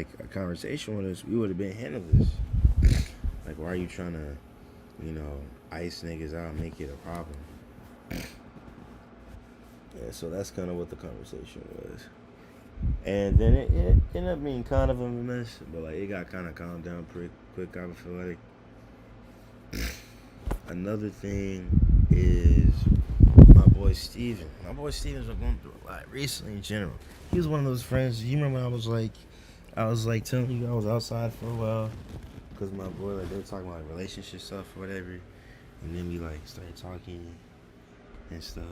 like a conversation with us, we would have been handled this. Like, why are you trying to, you know, ice niggas out and make it a problem? Yeah, so that's kind of what the conversation was. And then it ended up being kind of a mess, but like it got kind of calmed down pretty quick. I feel like. Another thing is my boy Steven. My boy Steven's been going through a lot recently in general. He was one of those friends. You remember I was like telling you I was outside for a while because my boy like they were talking about like, relationship stuff or whatever, and then we like started talking and stuff.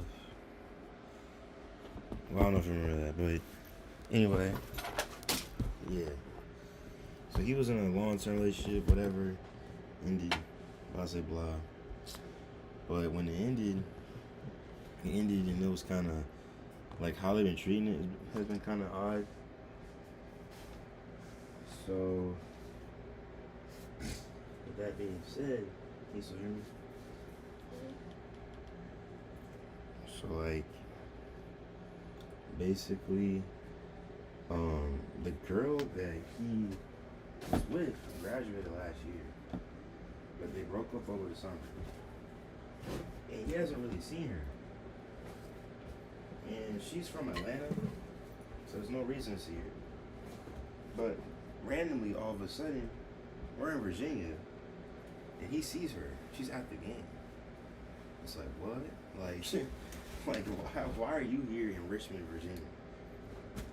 Well, I don't know if you remember that, but anyway, yeah. So he was in a long-term relationship, whatever, ended. Blah, say blah. But when it ended, and it was kind of like how they've been treating it has been kind of odd. So, with that being said, can you still hear me? So like, basically, the girl that he was with graduated last year, but they broke up over the summer, and he hasn't really seen her. And she's from Atlanta, so there's no reason to see her. But randomly, all of a sudden, we're in Virginia, and he sees her. She's at the game. It's like, what? Like, like why are you here in Richmond, Virginia,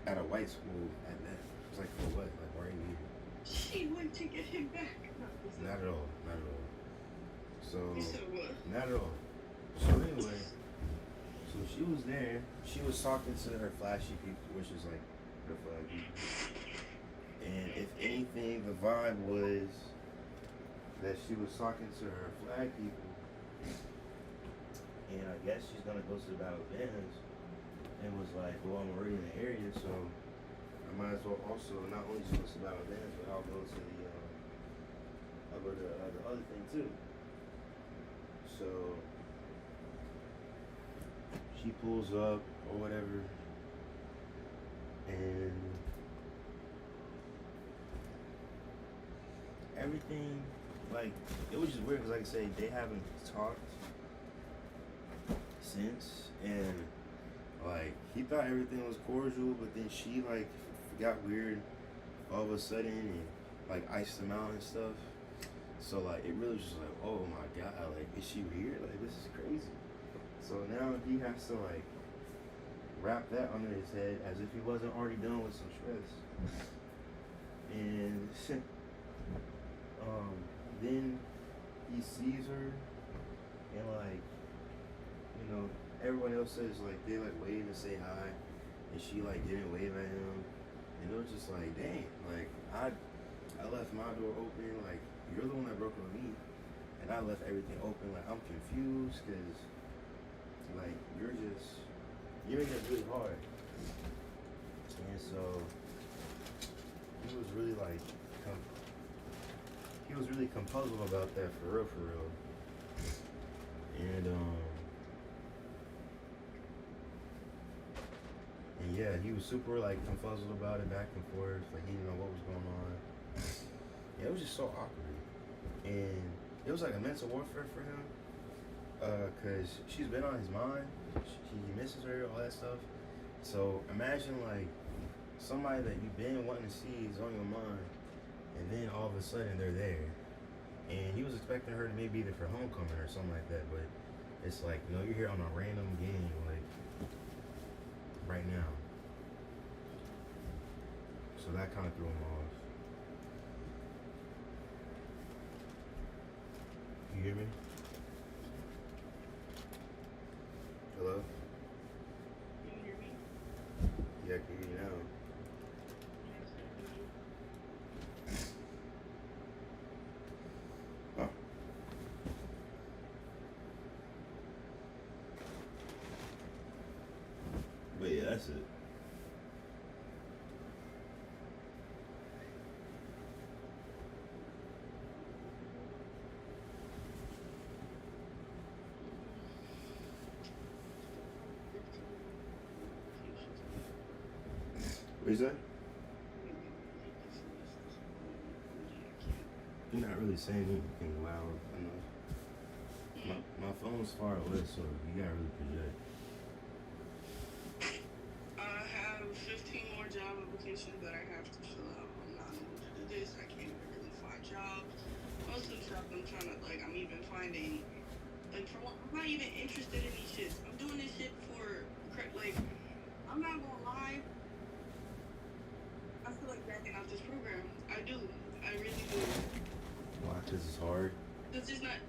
at a white school at that? It's like, for what? Like, why are you here? She went to get him back. Not at all. Not at all. So what? not at all. So anyway, so she was there. She was talking to her flashy people, which is like her flag people. And if anything, the vibe was that she was talking to her flag people, and I guess she's gonna go to the Battle of Bands, and was like, well, I'm already in the area, so I might as well also not only just go to the Battle of Bands, but I'll go to the other thing too. So she pulls up or whatever, and everything, like, it was just weird because, like I say, they haven't talked since, and like he thought everything was cordial, but then she like got weird all of a sudden and like iced him out and stuff. So like it really was just like, oh my god, like is she weird? Like this is crazy. So now he has to like wrap that under his head as if he wasn't already done with some stress. And then he sees her and like, you know, everyone else says like they like wave and say hi, and she like didn't wave at him, and it was just like, dang, like I left my door open, like you're the one that broke up with me, and I left everything open, like I'm confused because like you're making it really hard, and so he was really like he was really compuzzled about that for real, and and yeah, he was super like confuzzled about it, back and forth, like he didn't know what was going on. Yeah, it was just so awkward, and it was like a mental warfare for him, cause she's been on his mind. He misses her, all that stuff. So imagine like somebody that you've been wanting to see is on your mind, and then all of a sudden they're there, and he was expecting her to maybe be there for homecoming or something like that, but it's like, you know, you're here on a random game, like right now. So that kind of threw him off. You hear me? Hello? Can you hear me? Yeah, I can hear you now. Oh. But yeah, that's it. What you say? You're not really saying anything loud enough. My phone's far away, so you gotta really project. I have 15 more job applications that I have to fill out. I'm not able to do this. I can't even really find jobs. Most of the stuff I'm trying to, like, I'm even finding, like, for one, I'm not even interested in these shits. I'm doing this shit for, like, I'm not gonna lie. I feel like backing off this program. I do. I really do. Why? Because it's hard. It's just not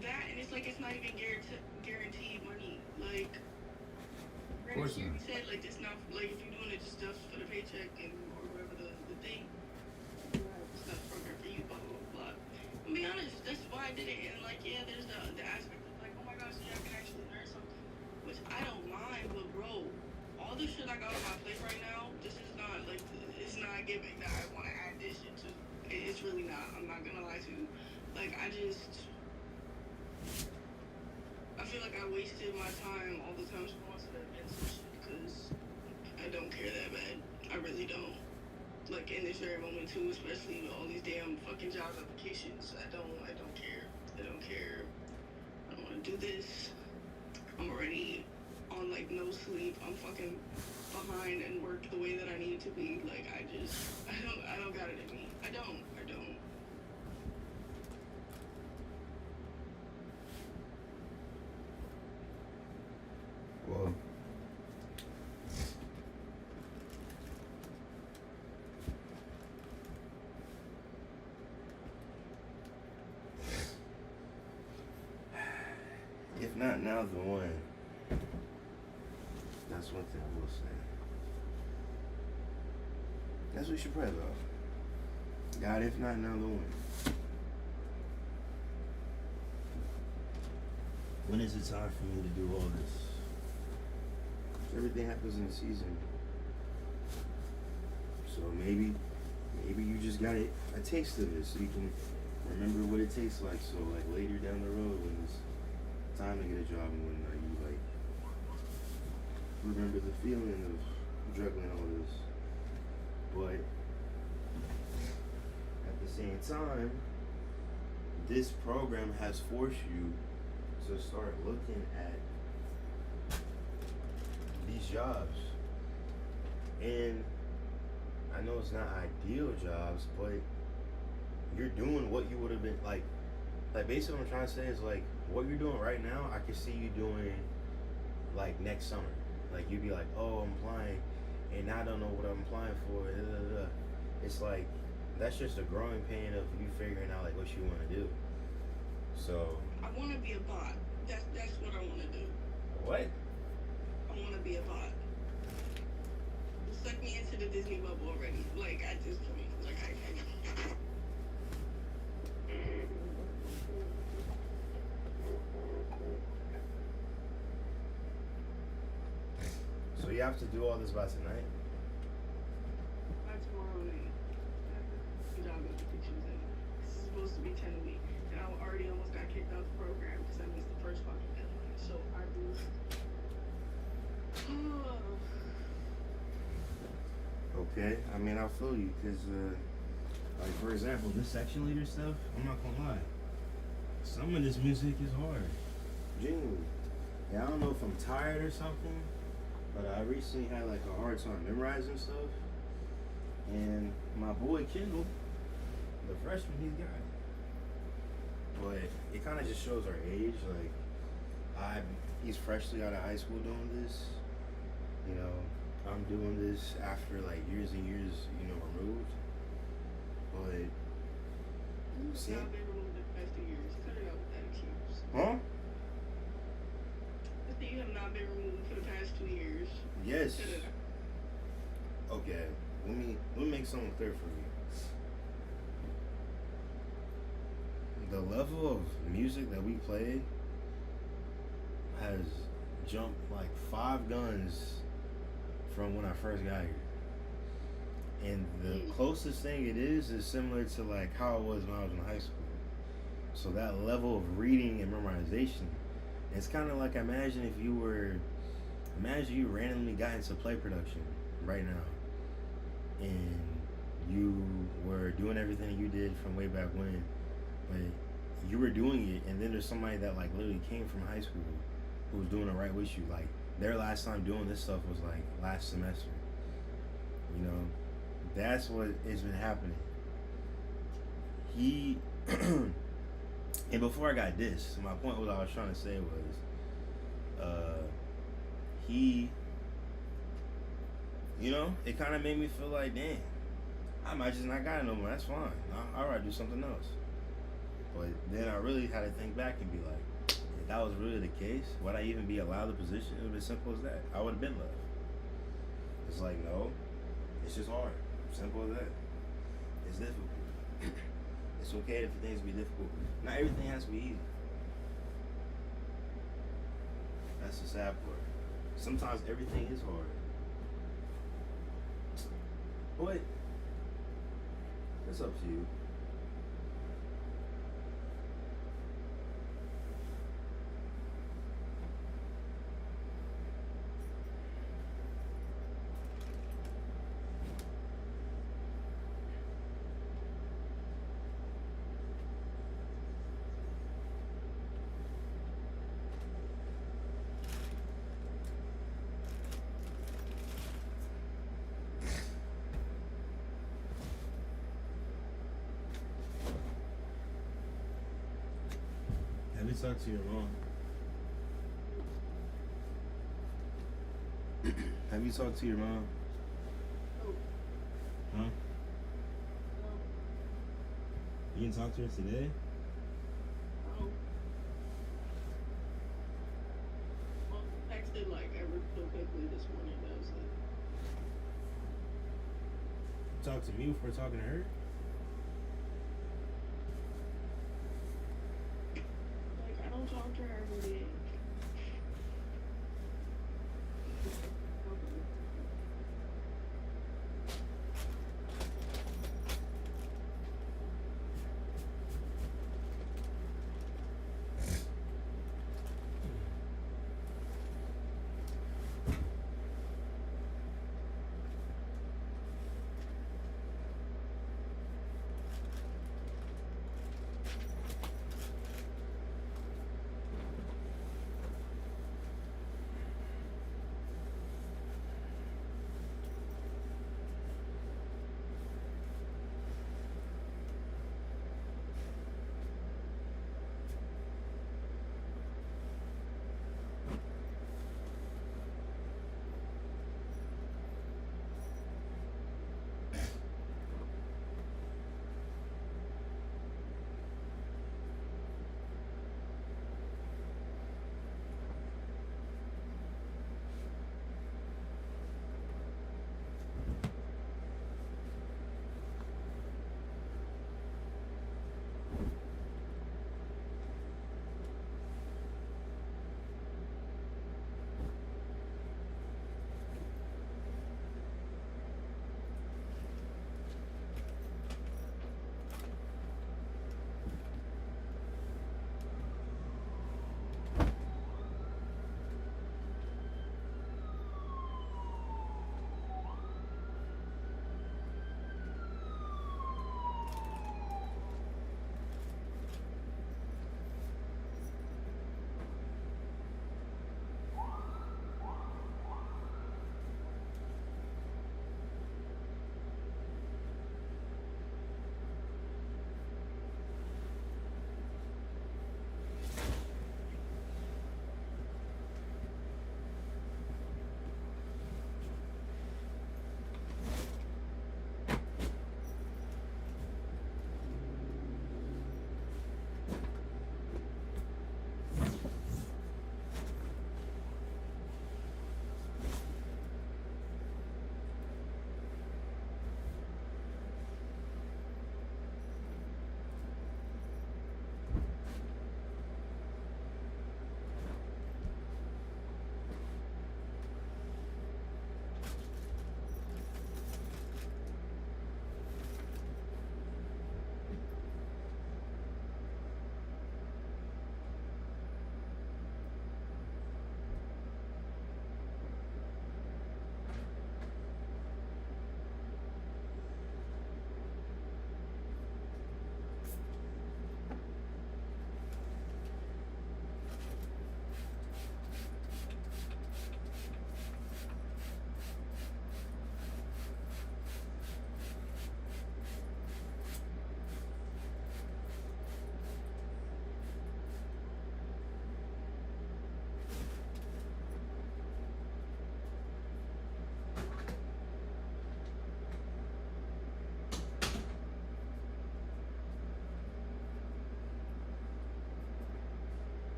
that, and it's like it's not even guaranteed money. Like, Of course you not. said, like, it's not like if you're doing it just stuff for the paycheck and or whatever the thing. It's not a program for you. Blah blah blah. I'll be honest. That's why I did it. And like, yeah, there's the aspect of like, oh my gosh, yeah, I can actually learn something, which I don't mind. But bro, all the shit I got on my plate right now, this is not like it's not giving that I want to add this shit to. It's really not. I'm not gonna lie to you. Like, I feel like I wasted my time all the times going to the events and shit because I don't care that bad. I really don't. Like, in this very moment too, especially with all these damn fucking job applications. I don't care. I don't care. I don't want to do this. I'm already on like no sleep. I'm fucking behind and work the way that I need to be. Like, I don't got it in me. I don't. Well, if not now, then when? That's one thing I will say. That's what you should pray about. God, if not now, then when? When is it time for me to do all this? Everything happens in a season. So maybe you just got a taste of it so you can remember what it tastes like. So like later down the road when it's time to get a job and whatnot, you like remember the feeling of juggling all this. But at the same time, this program has forced you to start looking at these jobs. And I know it's not ideal jobs, but you're doing what you would have been like basically what I'm trying to say is like what you're doing right now, I can see you doing like next summer. Like you'd be like, oh, I'm applying and I don't know what I'm applying for. It's like that's just a growing pain of you figuring out like what you want to do. So I want to be a bot. That's what I want to do. what? I want to be a bot. Suck me into the Disney bubble already. Like, at this point. Like, I So you have to do all this by tonight? by tomorrow night. Job applications in. This is supposed to be 10 a week. And I already almost got kicked out of the program because I missed the first fucking deadline. So I lose. Okay, I mean, I feel you, because, like, for example, this section leader stuff, I'm not gonna lie. Some of this music is hard. Genuinely. Yeah, I don't know if I'm tired or something, but I recently had, like, a hard time memorizing stuff. And my boy Kendall, the freshman, he's got it. But it kind of just shows our age. Like, he's freshly out of high school doing this. You know, I'm doing this after like years and years, you know, removed. But see, Not been removed the past 2 years. Cut it out with that excuse. huh? I think you have not been removed for the past 2 years. Yes. Cut it out. Okay. Let me make something clear for you. The level of music that we play has jumped like 5 guns from when I first got here. And the closest thing it is similar to like how it was when I was in high school. So that level of reading and memorization, it's kind of like imagine you randomly got into play production right now, and you were doing everything you did from way back when, But you were doing it, and then there's somebody that like literally came from high school who was doing it right with you. Like their last time doing this stuff was like last semester. You know, that's what has been happening. He and before I got this, my point, what I was trying to say was, he, you know, it kind of made me feel like, damn, I might just not got it no more. That's fine. I'll rather do something else. But then I really had to think back and be like, if that was really the case, would I even be allowed the position? It was as simple as that. I would have been left. It's like, no, it's just hard. Simple as that. It's difficult. It's okay for things to be difficult. Not everything has to be easy. That's the sad part. Sometimes everything is hard. But it's up to you. Have you talked to your mom? Have you talked to your mom? Oh, Huh? no. You didn't talk to her today? Oh. Well, texted like ever so quickly this morning. That was it. Talk to me before talking to her? Like I don't talk to her every day.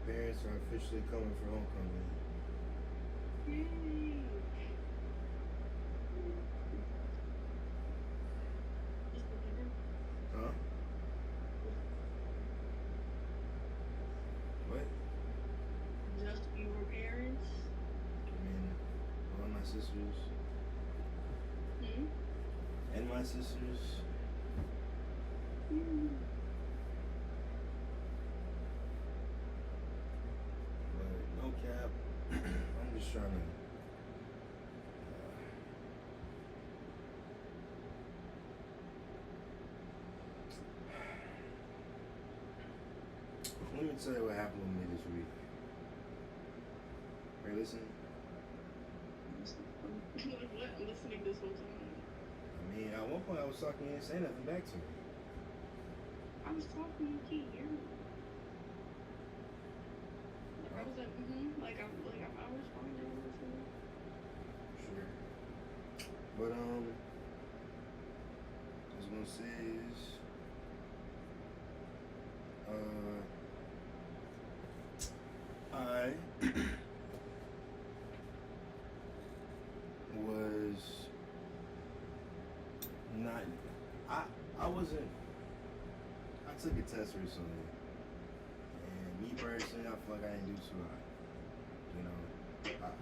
parents are officially coming for homecoming. Yay. Huh? What? Just your parents? I mean, all my sisters Hmm? and my sisters. Hmm. But no cap. I'm just trying to. Let me tell you what happened with me this week. Are you listening? Like what? I'm listening this whole time. I mean, at one point I was talking, you didn't say nothing back to me. I was talking, you can't hear me. Like, I was like, like I was responding, listening. Sure. But I was gonna say is, I was not. I wasn't. I took a test recently, and me personally, I feel like I didn't do too hot. You know,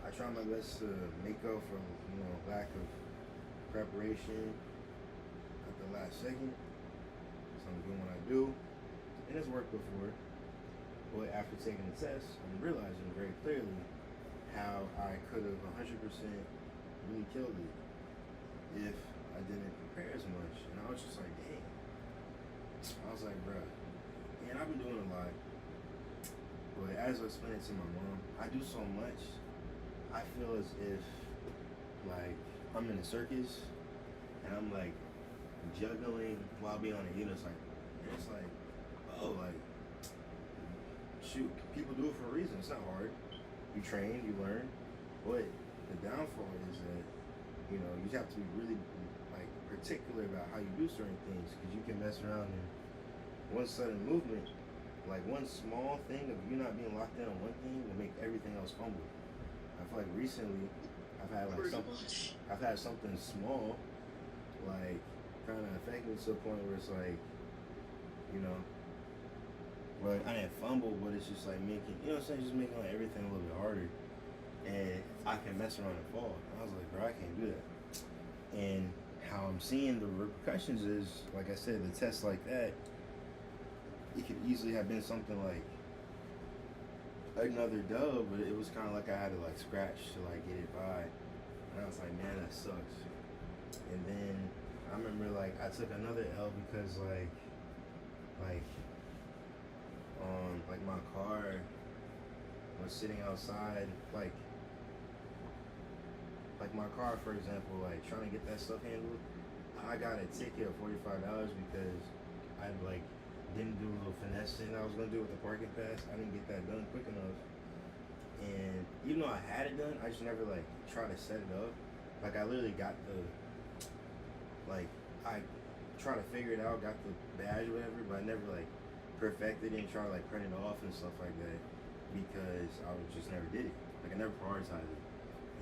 I try my best to make up for lack of preparation at the last second. So I'm doing what I do, and it's worked before. But after taking the test, I'm realizing very clearly how I could have 100% really killed it if I didn't prepare as much. And I was just like, dang. I was like, bruh, man, I've been doing a lot. But as I explained it to my mom, I do so much. I feel as if, like, I'm in a circus and I'm like juggling while being on a unicycle. And it's like, oh, like, shoot, people do it for a reason. It's not hard. You train, you learn. But the downfall is that, you have to be really, like, particular about how you do certain things, because you can mess around and one sudden movement, like one small thing of you not being locked in on one thing will make everything else fumble. I feel like recently I've had something small, like, kind of affect me to a point where it's like, but I didn't fumble, but it's just like making, just making like everything a little bit harder. And I can mess around and fall. I was like, bro, I can't do that. And how I'm seeing the repercussions is, like I said, the test like that, it could easily have been something like another dub, but it was kind of like I had to like scratch to like get it by. And I was like, man, that sucks. And then I remember like I took another L because like my car was sitting outside, like my car, for example, like trying to get that stuff handled. I got a ticket of $45 because I like didn't do a little finesse thing I was gonna do with the parking pass. I didn't get that done quick enough, and even though I had it done, I just never like tried to set it up. Like I literally got I tried to figure it out, got the badge or whatever, but I never like perfected it and tried to like print it off and stuff like that because I just never did it. Like I never prioritized it.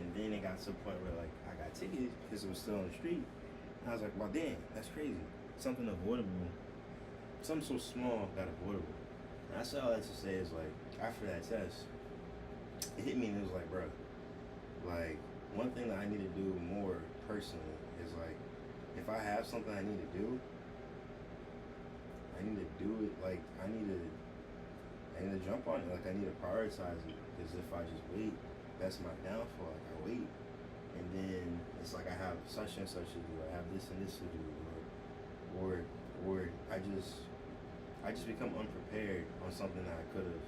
And then it got to a point where like I got tickets because it was still on the street. And I was like, well, damn, that's crazy. Something avoidable, something so small got avoidable. And that's all I had to say is like, after that test, it hit me and it was like, bro, like one thing that I need to do more personally is like, if I have something I need to do, I need to do it. Like I need to jump on it. Like I need to prioritize it because if I just wait, that's my downfall. Like I wait, and then it's like I have such and such to do. I have this and this to do, or I just become unprepared on something that I could have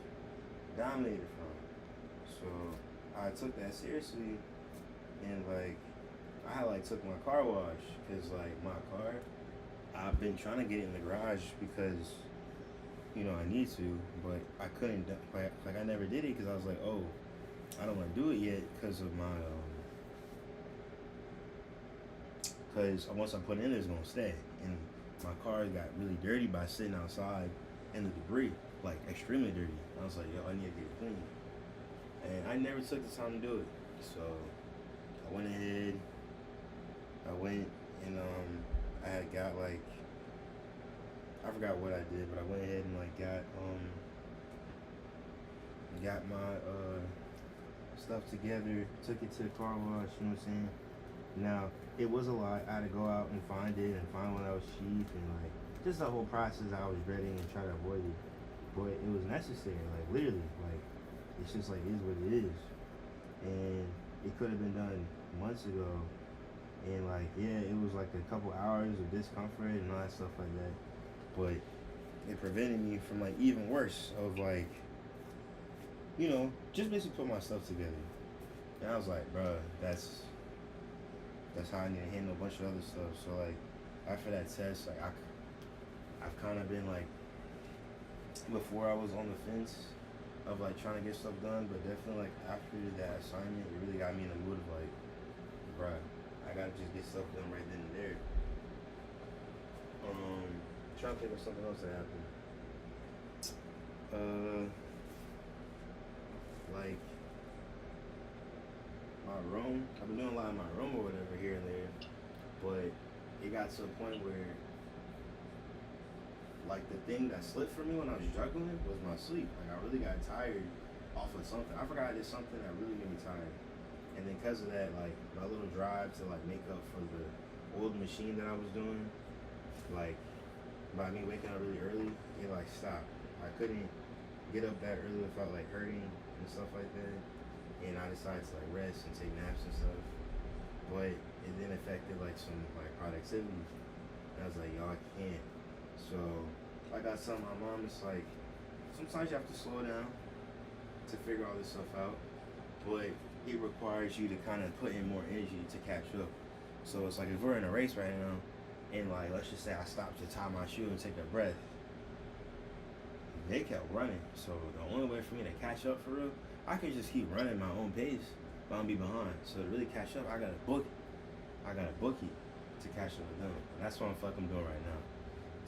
dominated from. So I took that seriously, and like I like took my car wash because like my car, I've been trying to get it in the garage because I need to, but I couldn't. Like I never did it because I was like, oh, I don't want to do it yet because of my because once I put it in, it's gonna stay. And my car got really dirty by sitting outside in the debris. like extremely dirty. I was like, yo, I need to get it clean. And I never took the time to do it. So I went ahead. I went and I had got like I forgot what I did, but I went ahead and like got my stuff together, took it to the car wash, you know what I'm saying? Now, it was a lot. I had to go out and find it and find one that was cheap and like just the whole process I was dreading and try to avoid it. But it was necessary, like literally, like it's just like it is what it is. And it could have been done months ago. And like yeah, it was like a couple hours of discomfort and all that stuff like that. But it prevented me from like even worse of like you know, just basically put my stuff together. And I was like, bruh, that's how I need to handle a bunch of other stuff. So like, after that test, like I've kind of been like, before I was on the fence of like trying to get stuff done, but definitely like after that assignment, it really got me in the mood of like, bruh, I gotta just get stuff done right then and there. Trying to think of something else that happened. Like my room, I've been doing a lot in my room or whatever here and there, but it got to a point where like the thing that slipped for me when I was juggling was my sleep. Like I really got tired off of something. I forgot I did something that really made me tired. And then because of that, like my little drive to like make up for the old machine that I was doing, like by me waking up really early, it like stopped. I couldn't get up that early without like hurting and stuff like that. And I decided to like rest and take naps and stuff. But it then affected like some like productivity. And I was like, yo, I can't. So like I told my mom, it's like sometimes you have to slow down to figure all this stuff out. But it requires you to kind of put in more energy to catch up. So it's like if we're in a race right now, and like let's just say I stopped to tie my shoe and take a breath, they kept running. So the only way for me to catch up for real, I can just keep running my own pace, but I'm be behind. So to really catch up, I gotta book it to catch up with them. And that's what I'm doing right now.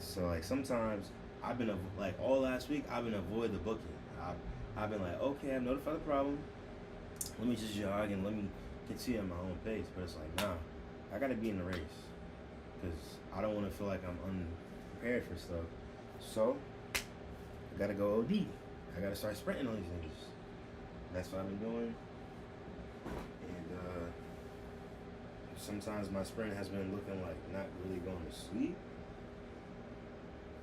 So like sometimes I've been like all last week I've been avoiding the booking. I've been like, okay, I've notified the problem. Let me just jog and let me continue at my own pace. But it's like, nah, I gotta be in the race because I don't want to feel like I'm unprepared for stuff. So I gotta go OD. I gotta start sprinting on these niggas. That's what I've been doing. And sometimes my sprint has been looking like not really going to sleep.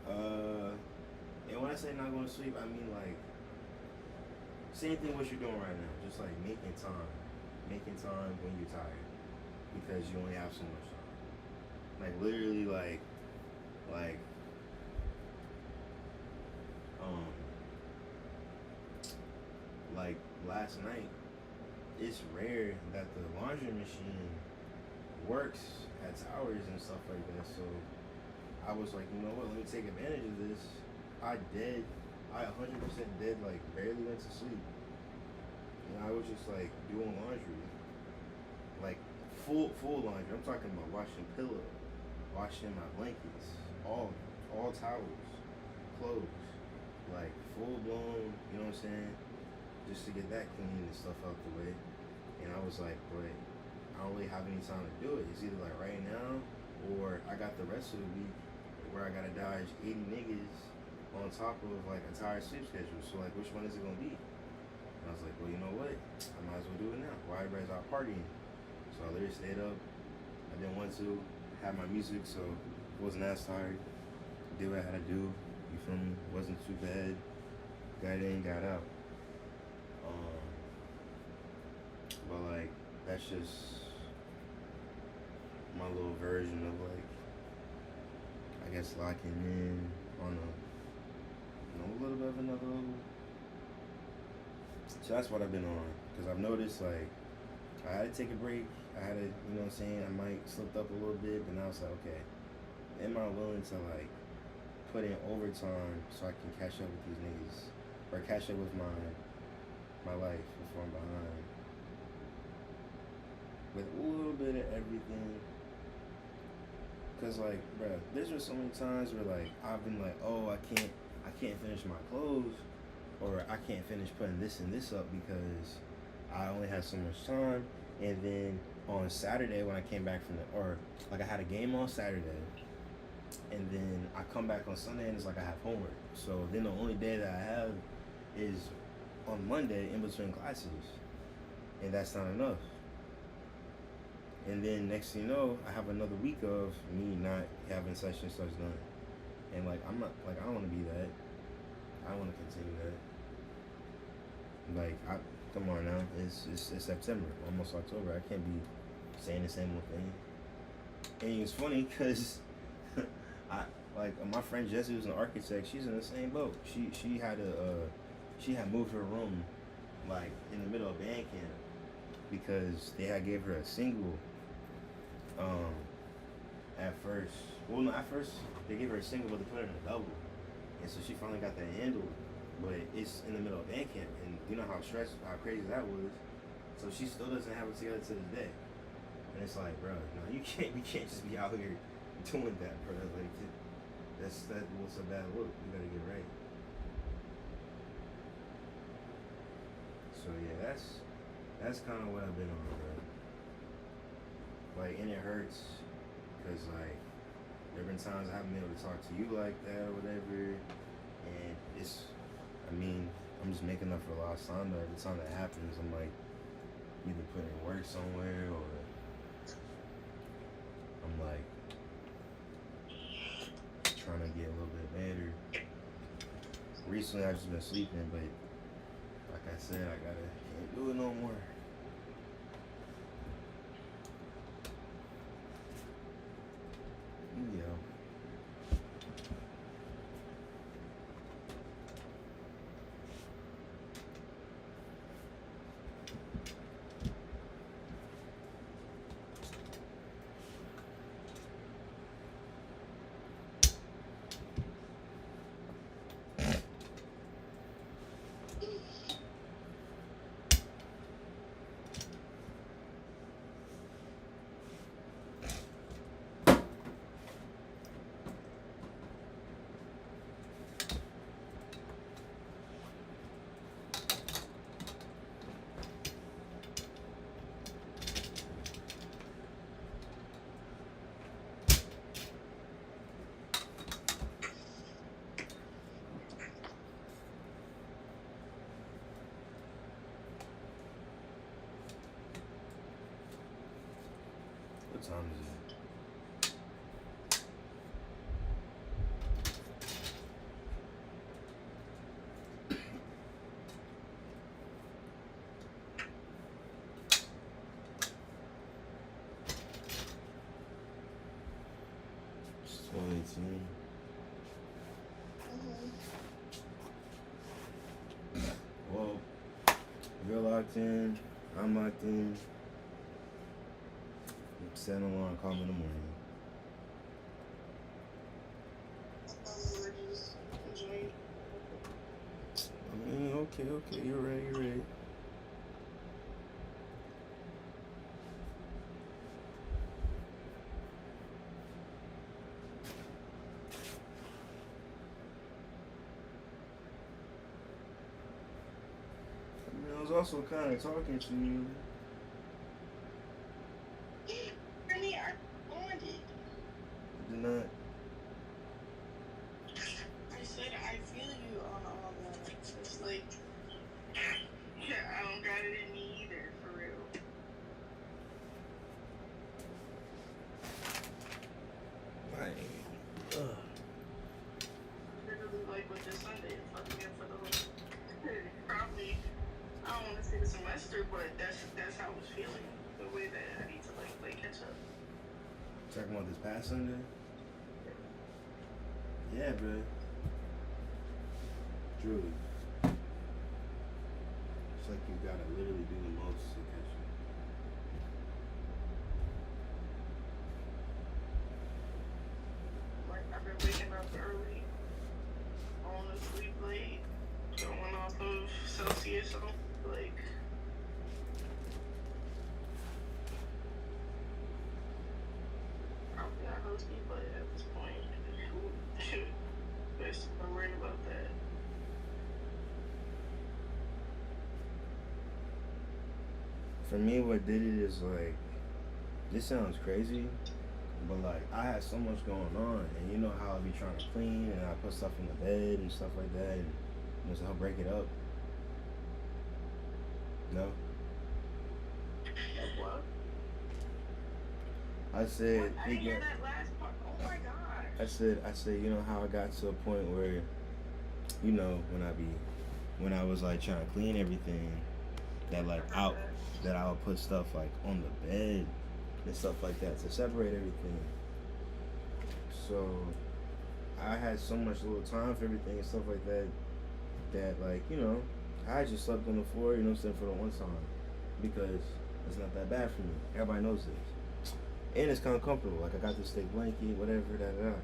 And when I say not going to sleep, I mean like same thing what you're doing right now. Just like making time when you're tired because you only have so much time. Like literally like last night, it's rare that the laundry machine works at towers and stuff like that. So I was like, you know what? Let me take advantage of this. I 100% did like barely went to sleep, and I was just like doing laundry, like full laundry. I'm talking about washing pillow, washing my blankets, all towels, clothes, like full blown. You know what I'm saying? Just to get that clean and stuff out the way. And I was like, but I don't really have any time to do it. It's either like right now or I got the rest of the week where I gotta dodge 80 niggas on top of like a tired sleep schedule. So like which one is it gonna be? And I was like, well, you know what? I might as well do it now. Why everybody's out partying? So I literally stayed up. I didn't want to have my music, so wasn't as tired. Did what I had to do. You feel me? Wasn't too bad. Got in, got out. But like that's just my little version of like I guess locking in on a little bit of another level. So that's what I've been on because I've noticed like I had to take a break. I had to, you know what I'm saying, I might slipped up a little bit, but now it's like, okay, am I willing to like put in overtime so I can catch up with these niggas or catch up with my life before I'm behind? With a little bit of everything. Cause like, bruh, there's just so many times where like I've been like, oh, I I can't finish my clothes, or I can't finish putting this and this up because I only had so much time. And then on Saturday when I came back from or like I had a game on Saturday, and then I come back on Sunday and it's like I have homework. So then the only day that I have is on Monday in between classes, and that's not enough. And then next thing you know, I have another week of me not having such and such done. And like I'm not like I don't want to be that. I don't want to continue that. Like come on now, it's September, almost October. I can't be saying the same old thing. And it's funny because I like my friend Jessie, who's an architect. She's in the same boat. She had moved her room like in the middle of band camp because they had gave her a single. At first, well, no, at first they gave her a single, but they put her in a double, and so she finally got that handled. But it's in the middle of band camp, and you know how crazy that was. So she still doesn't have it together to this day. And it's like, bro, no, we can't just be out here doing that, bro. Like, that was a bad look. We gotta get right. So yeah, that's kind of what I've been on, bro. Like, and it hurts, cause like there have been times I haven't been able to talk to you like that or whatever, and I'm just making up for lost time. But every time that happens, I'm like either putting work somewhere or I'm like trying to get a little bit better. Recently, I've just been sleeping, but like I said, I can't do it no more. Yeah. What time is it? It's 12:18. Well, you're locked in. I'm locked in. Set an alarm, call me in the morning. I mean, okay, you're right. I mean, I was also kind of talking to you. Did not. I said I feel you on all that. It's like, yeah, I don't got it in me either, for real. Literally, like with this Sunday, it fucked me up for the whole. Probably, I don't want to say the semester, but that's how I was feeling. The way that I need to like play catch up. Talking about this past Sunday? Yeah, bro. Truly. It's like you gotta literally do the most to catch up. Like I've been waking up early, falling asleep late, going off of Celsius, so like. Probably not healthy, but at this point, But I'm worried about that. For me, what did it is like, this sounds crazy, but like I had so much going on, and you know how I be trying to clean, and I put stuff in the bed and stuff like that, and just help break it up. No, Like what? I What? said I it didn't hear get. that last part. Oh my gosh. I said, you know how I got to a point where, you know, when I was like trying to clean everything, that like I heard out, that. that I would put stuff like on the bed and stuff like that to separate everything. So I had so much little time for everything and stuff like that, that like, you know, I just slept on the floor, you know what I'm saying, for the one time, because it's not that bad for me. Everybody knows this. And it's kind of comfortable. Like, I got this thick blanket, whatever, da da da.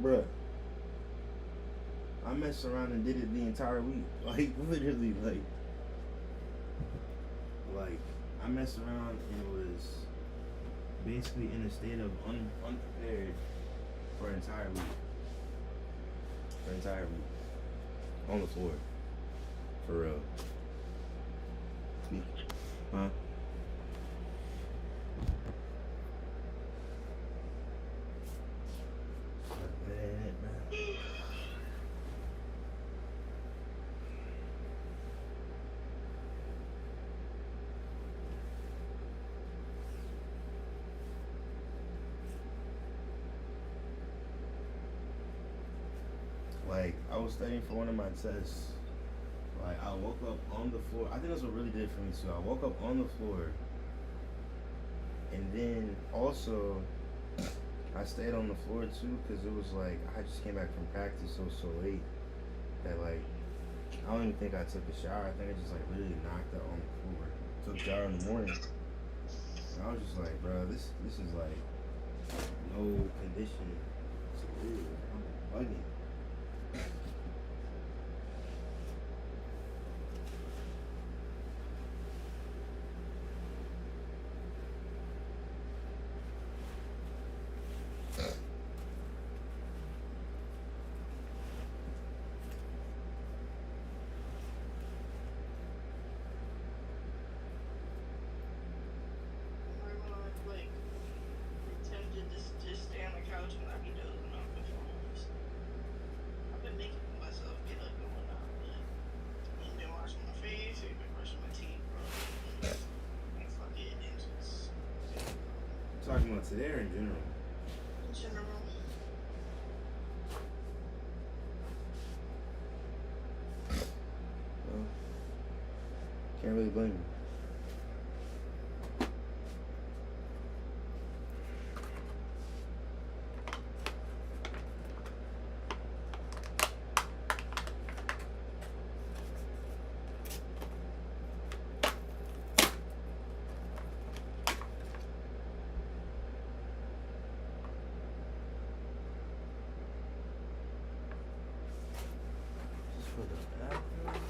Bruh, I messed around and did it the entire week. Like, literally, like I messed around and was basically in a state of unprepared for an entire week. For an entire week. On the floor. For real. Huh? Like, I was studying for one of my tests. Like, I woke up on the floor. I think that's what really did it for me too. I woke up on the floor, and then also I stayed on the floor too because it was like I just came back from practice so late that like I don't even think I took a shower. I think I just like literally knocked out on the floor. Took a shower in the morning. And I was just like, bro, this is like no condition to live. I'm bugging. I'm like tempted to just stay on the couch and not be dozing off the phones. I've been making myself get up and whatnot, but I've been washing my face, I've been brushing my teeth, bro. And fuck it, and just Talking about today or in general? in general. Well, can't really blame you. Just for the bathroom.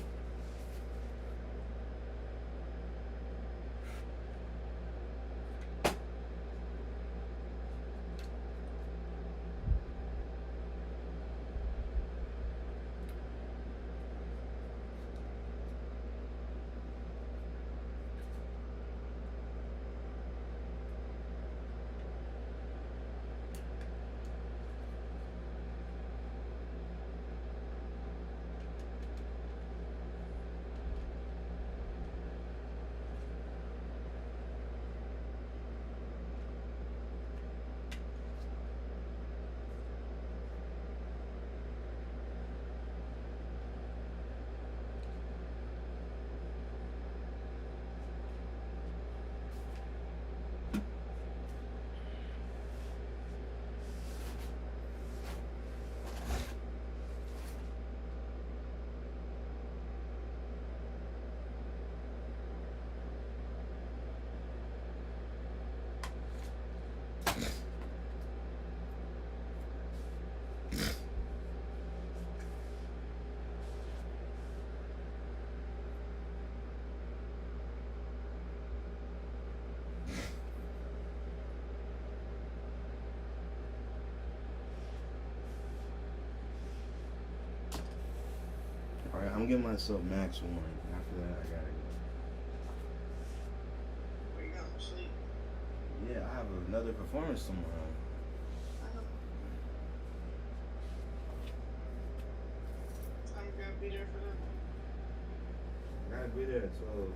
Alright, I'm giving myself max 1. After that, I gotta go. Where you going to sleep? Yeah, I have another performance tomorrow. I know. I'm gonna be there for that one. I gotta be there at 12.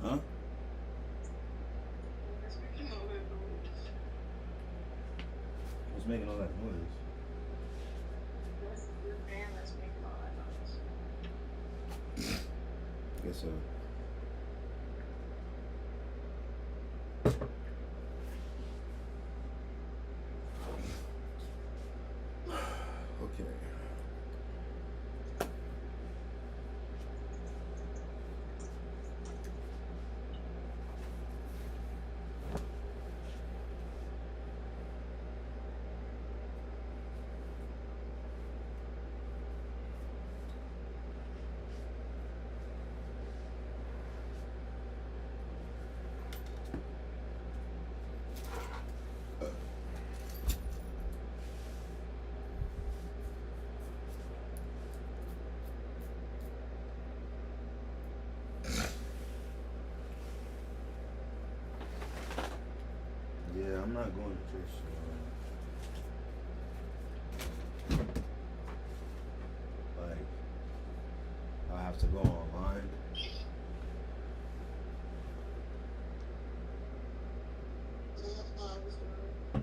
Huh? That's making all that noise. What's making all that noise? That's your fan that's making all that noise. Guess so. Okay. Yeah, I'm not going to church tomorrow. Like, I have to go online. That's why I was doing it.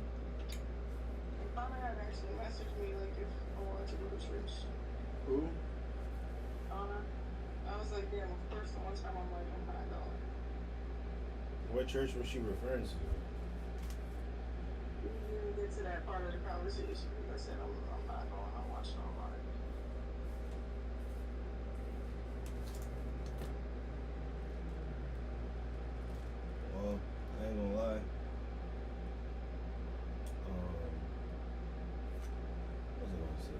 Anna had actually messaged me like if I wanted to go to church. Who? Anna. I was like, yeah, of course. The one time I'm like, I'm not going. What church was she referring to? We didn't get to that part of the conversation. I said, I'm not going. I'm watching online. Well, I ain't gonna lie. What was I gonna say?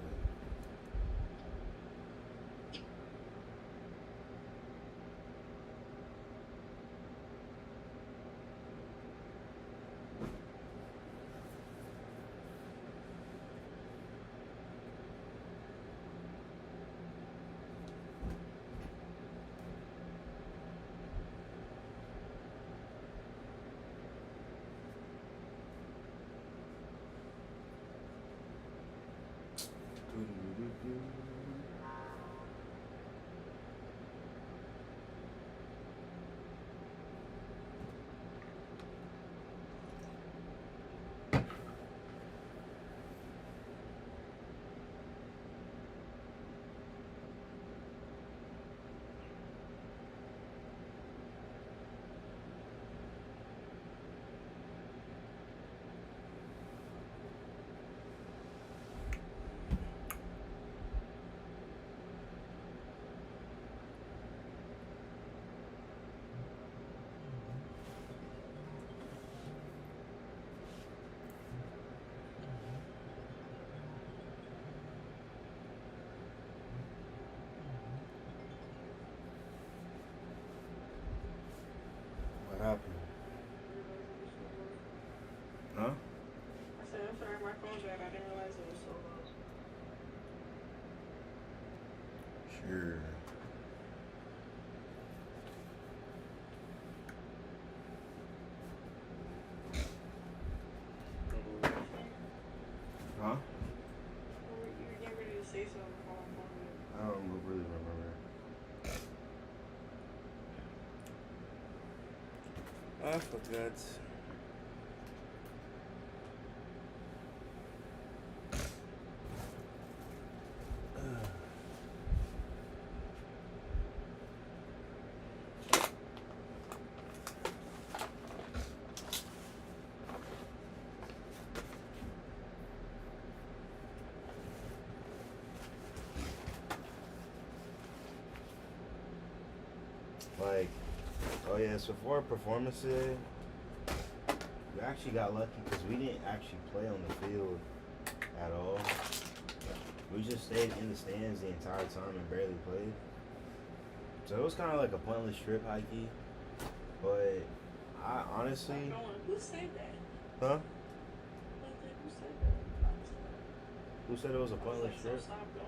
Huh? I said, I'm sorry, my phone died. I didn't realize it was so low. Sure. Huh? You were getting ready to say something before my phone died. I don't really remember. I forgot. Like, oh yeah, so for our performance today, we actually got lucky because we didn't actually play on the field at all. We just stayed in the stands the entire time and barely played. So it was kind of like a pointless trip, hikey. But I honestly, Who said that? huh? Who said that? Who said it was a pointless trip? Stop going.